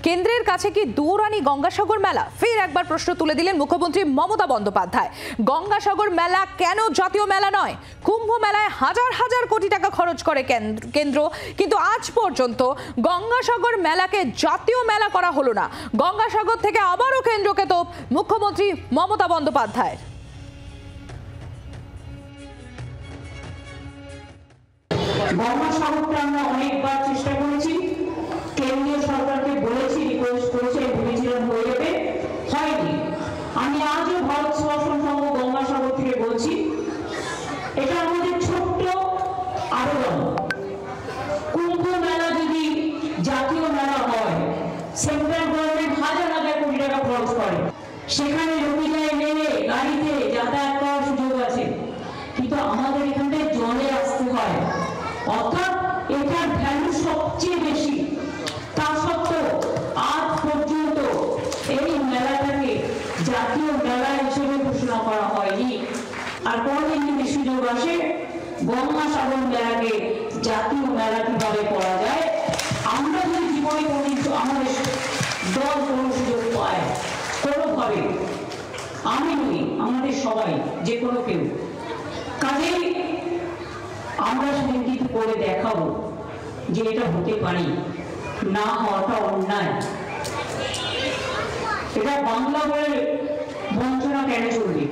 কেন্দ্রের কাছে কি দৌড়ানি গঙ্গাসাগর মেলা? ফের একবার প্রশ্ন তুলে দিলেন মুখ্যমন্ত্রী মমতা বন্দ্যোপাধ্যায়। গঙ্গাসাগর মেলা কেন জাতীয় মেলা নয়? কুম্ভ মেলায় হাজার হাজার কোটি টাকা খরচ করে কেন্দ্র, কিন্তু আজ পর্যন্ত গঙ্গাসাগর মেলাকে জাতীয় মেলা করা হলো না। গঙ্গাসাগর থেকে আবারও কেন্দ্রকে তোপ মুখ্যমন্ত্রী মমতা বন্দ্যোপাধ্যায়। গঙ্গাসাগরকে আমরা অনেকবার চেষ্টা করেছি, কেন্দ্রীয় সরকারকে বলেছি, রিকোয়েস্ট করেছি, ভেবেছিলাম হয়ে যাবে, হয়নি। আমি আজও ভারত সেবাশ্রম সংঘ গঙ্গাসাগর থেকে বলছি, এটা আমাদের ছোট্ট আবেদন। কুম্ভ মেলা যদি জাতীয় মেলা হয়, সেন্ট্রাল গভর্নমেন্ট হাজার হাজার কোটি টাকা খরচ করে, সেখানে রোগীরায় নেমে গাড়িতে যাতায়াত করার সুযোগ আছে, কিন্তু আমাদের এখান থেকে জলে আসতে হয়, অর্থাৎ এটার ভ্যালু সবচেয়ে বেশি। তা সত্ত্বেও আজ পর্যন্ত এই মেলাটাকে জাতীয় মেলা হিসেবে ঘোষণা করা হয়নি। আর কোনদিন যদি সুযোগ আসে গঙ্গাসাগর মেলাকে জাতীয় মেলা কিভাবে করা যায়, আমরা যদি জীবনে কোনদিন আমাদের দল কোনো সুযোগ পায়, কোনোভাবে, আমি নই, আমাদের সবাই, যে কোনো কেউ, কাজেই আমরা সেদিন কিন্তু করে দেখাবো যে এটা হতে পারি, না হওয়াটা অন্যায়। এটা বাংলা বলে বঞ্চনা কেন চলবে?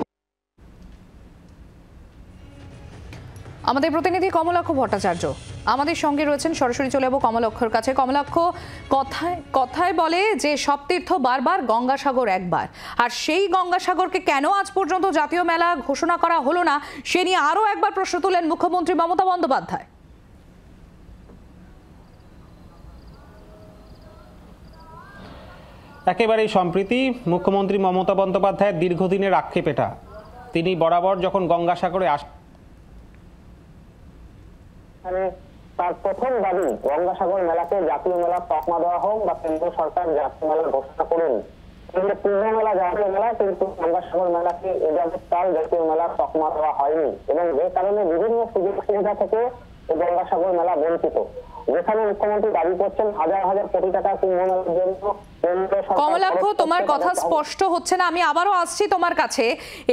আমাদের প্রতিনিধি কমলাক্ষ ভট্টাচার্য আমাদের সঙ্গে রয়েছেন, সরাসরি চলে যাবো কমলাক্ষর কাছে। কমলাক্ষ, কথায় বলে যে সব তীর্থ বারবার, গঙ্গাসাগর একবার, আর সেই গঙ্গাসাগরকে কেন আজ পর্যন্ত জাতীয় মেলা ঘোষণা করা হলো না, সে নিয়ে আরও একবার প্রশ্ন তুলেন মুখ্যমন্ত্রী মমতা বন্দ্যোপাধ্যায়। একেবারেই সম্প্রীতি মুখ্যমন্ত্রী মমতা বন্দ্যোপাধ্যায়ের দীর্ঘদিনের আক্ষেপ এটা। তিনি বরাবর যখন গঙ্গাসাগরে তার প্রথম দাবি গঙ্গাসাগর মেলাকে জাতীয় মেলা তকমা দেওয়া হোক বা কেন্দ্র সরকার জাতীয় মেলা ঘোষণা করুন। কিন্তু কুম্ভ মেলা জাতীয় মেলা, কিন্তু গঙ্গাসাগর মেলাকে এ জাতীয় মেলা তকমা দেওয়া হয়নি, এবং যে কারণে বিভিন্ন সুযোগ সুবিধা থেকে গঙ্গাসাগর মেলা বঞ্চিত। যেখানে মুখ্যমন্ত্রী দাবি করছেন হাজার হাজার কোটি টাকা কুম্ভ মেলার জন্য। কমলাক্ষ, তোমার কথা স্পষ্ট হচ্ছে না, আমি আবারও আসছি তোমার কাছে।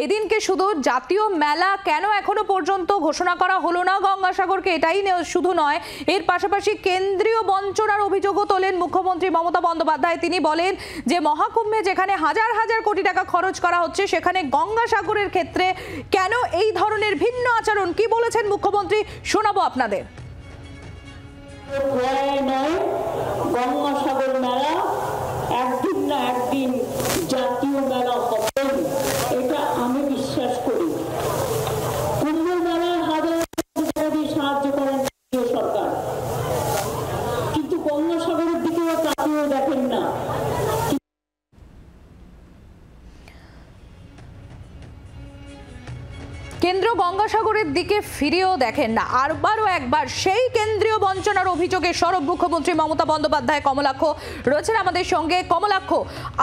এদিনকে শুধু জাতীয় মেলা কেন এখনো পর্যন্ত ঘোষণা করা হলো না গঙ্গাসাগরকে, এটাই শুধু নয়, এর পাশাপাশি কেন্দ্রীয় বঞ্চনার অভিযোগও তোলেন মুখ্যমন্ত্রী মমতা বন্দ্যোপাধ্যায়। তিনি বলেন যে মহাকুম্ভে যেখানে হাজার হাজার কোটি টাকা খরচ করা হচ্ছে, সেখানে গঙ্গাসাগরের ক্ষেত্রে কেন এই ধরনের ভিন্ন আচরণ? কি বলেছেন মুখ্যমন্ত্রী, শোনাবো আপনাদের। গঙ্গাসাগর মেলা একদিন না একদিন জাতীয় মেলা হবে, এটা আমি বিশ্বাস করি। কুম্ভ মেলায় হাজার সাহায্য করেন সরকার, কিন্তু গঙ্গাসাগরের দিকেও তাকিয়ে দেখেন না। কেন্দ্র গঙ্গাসাগরের দিকে ফিরেও দেখেন না। আরবারও একবার সেই কেন্দ্রীয় বঞ্চনার অভিযোগে সরব মুখ্যমন্ত্রী মমতা বন্দ্যোপাধ্যায়। কমলাক্ষ রয়েছেন আমাদের সঙ্গে। কমলাক্ষ,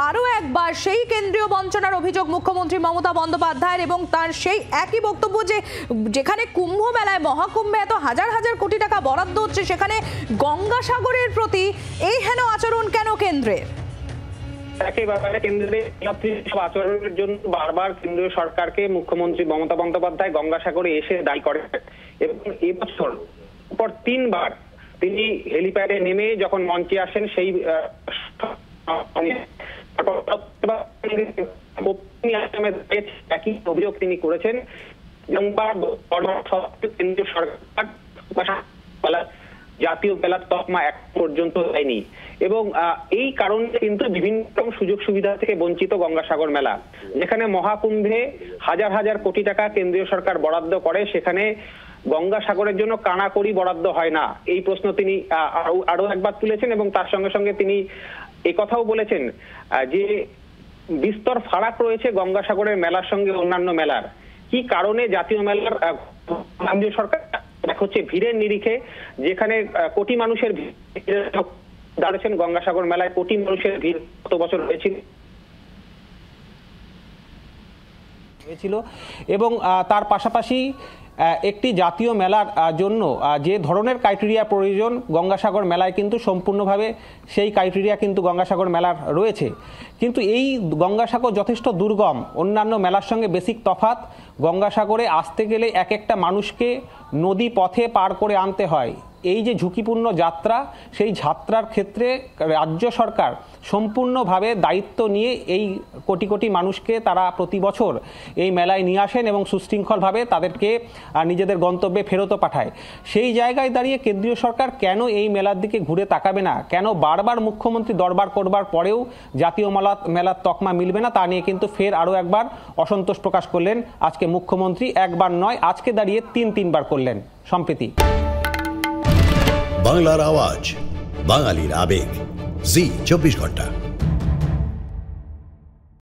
আরও একবার সেই কেন্দ্রীয় বঞ্চনার অভিযোগ মুখ্যমন্ত্রী মমতা বন্দ্যোপাধ্যায়ের, এবং তার সেই একই বক্তব্য যে যেখানে কুম্ভ মেলায়, মহাকুম্ভে এত হাজার হাজার কোটি টাকা বরাদ্দ হচ্ছে, সেখানে গঙ্গাসাগরের প্রতি এই হেন আচরণ কেন কেন্দ্রের? একেবারে কেন্দ্রের আচরণের জন্য বারবার কেন্দ্রীয় সরকারকে মুখ্যমন্ত্রী মমতা বন্দ্যোপাধ্যায় গঙ্গাসাগরে এসে দায়ী করেন, এবং এবছর পর 3 বার তিনি হেলিপ্যাডে নেমে যখন মঞ্চে আসেন, সেই একই অভিযোগ তিনি করেছেন। কেন্দ্রীয় সরকার জাতীয় মেলার তকমা এক পর্যন্ত দেয়নি, এবং এই কারণে কিন্তু বিভিন্ন রকম সুযোগ সুবিধা থেকে বঞ্চিত গঙ্গাসাগর মেলা। যেখানে মহাকুম্ভে হাজার হাজার কোটি টাকা কেন্দ্রীয় সরকার বরাদ্দ করে, সেখানে গঙ্গাসাগরের জন্য কানাকড়ি বরাদ্দ হয় না। এই প্রশ্ন তিনি আরো একবার তুলেছেন, এবং তার সঙ্গে সঙ্গে তিনি একথাও বলেছেন যে বিস্তর ফারাক রয়েছে গঙ্গাসাগরের মেলার সঙ্গে অন্যান্য মেলার। কি কারণে জাতীয় মেলার কেন্দ্রীয় সরকার হচ্ছে ভিড়ের নিরিখে, যেখানে কোটি মানুষের ভিড় দাঁড়িয়েছেন গঙ্গাসাগর মেলায়, কোটি মানুষের ভিড় গত বছর হয়েছিল, এবং তার পাশাপাশি একটি জাতীয় মেলার জন্য যে ধরনের ক্রাইটেরিয়া প্রয়োজন গঙ্গাসাগর মেলায় কিন্তু সম্পূর্ণভাবে সেই ক্রাইটেরিয়া কিন্তু গঙ্গাসাগর মেলার রয়েছে। কিন্তু এই গঙ্গাসাগর যথেষ্ট দুর্গম, অন্যান্য মেলার সঙ্গে বেসিক তফাৎ। গঙ্গাসাগরে আসতে গেলে এক একটা মানুষকে নদী পথে পার করে আনতে হয়। এই যে ঝুঁকিপূর্ণ যাত্রা, সেই যাত্রার ক্ষেত্রে রাজ্য সরকার সম্পূর্ণভাবে দায়িত্ব নিয়ে এই কোটি কোটি মানুষকে তারা প্রতি বছর এই মেলায় নিয়ে আসেন এবং সুশৃঙ্খলভাবে তাদেরকে নিজেদের গন্তব্যে ফেরতও পাঠায়। সেই জায়গায় দাঁড়িয়ে কেন্দ্রীয় সরকার কেন এই মেলার দিকে ঘুরে তাকাবে না, কেন বারবার মুখ্যমন্ত্রী দরবার করবার পরেও জাতীয় মেলার তকমা মিলবে না, তা নিয়ে কিন্তু ফের আরও একবার অসন্তোষ প্রকাশ করলেন আজকে মুখ্যমন্ত্রী। একবার নয়, আজকে দাঁড়িয়ে তিনবার করলেন। সম্প্রীতি। বাংলার আওয়াজ, বাঙালির আবেগ, জি 24 ঘন্টা।